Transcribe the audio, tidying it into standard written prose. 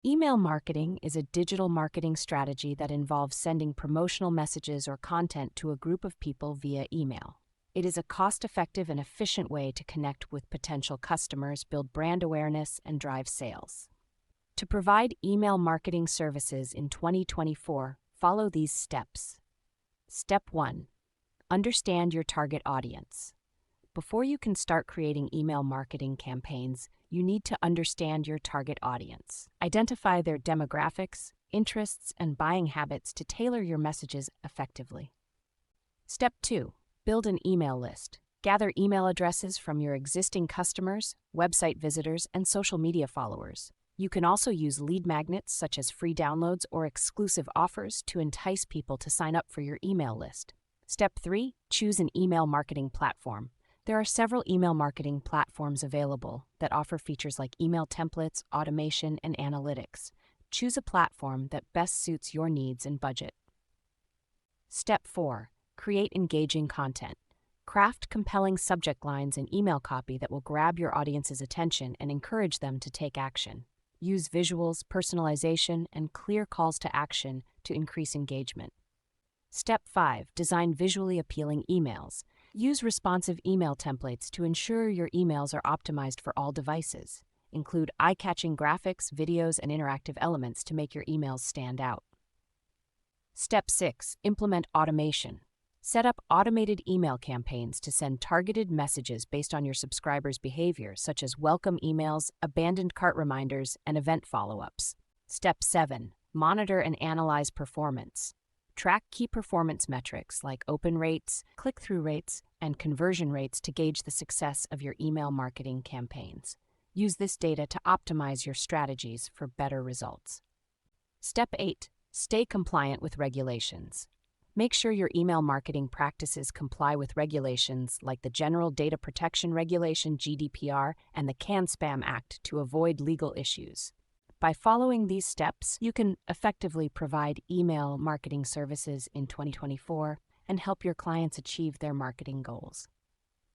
Email marketing is a digital marketing strategy that involves sending promotional messages or content to a group of people via email. It is a cost-effective and efficient way to connect with potential customers, build brand awareness, and drive sales. To provide email marketing services in 2024, follow these steps. Step 1. Understand your target audience. Before you can start creating email marketing campaigns, you need to understand your target audience. Identify their demographics, interests, and buying habits to tailor your messages effectively. Step 2. Build an email list. Gather email addresses from your existing customers, website visitors, and social media followers. You can also use lead magnets such as free downloads or exclusive offers to entice people to sign up for your email list. Step 3. Choose an email marketing platform. There are several email marketing platforms available that offer features like email templates, automation, and analytics. Choose a platform that best suits your needs and budget. Step 4. Create engaging content. Craft compelling subject lines and email copy that will grab your audience's attention and encourage them to take action. Use visuals, personalization, and clear calls to action to increase engagement. Step 5. Design visually appealing emails. Use responsive email templates to ensure your emails are optimized for all devices. Include eye-catching graphics, videos, and interactive elements to make your emails stand out. Step 6. Implement automation. Set up automated email campaigns to send targeted messages based on your subscribers' behavior, such as welcome emails, abandoned cart reminders, and event follow-ups. Step 7. Monitor and analyze performance. Track key performance metrics like open rates, click-through rates, and conversion rates to gauge the success of your email marketing campaigns. Use this data to optimize your strategies for better results. Step 8. Stay compliant with regulations. Make sure your email marketing practices comply with regulations like the General Data Protection Regulation (GDPR) and the CAN-SPAM Act to avoid legal issues. By following these steps, you can effectively provide email marketing services in 2024 and help your clients achieve their marketing goals.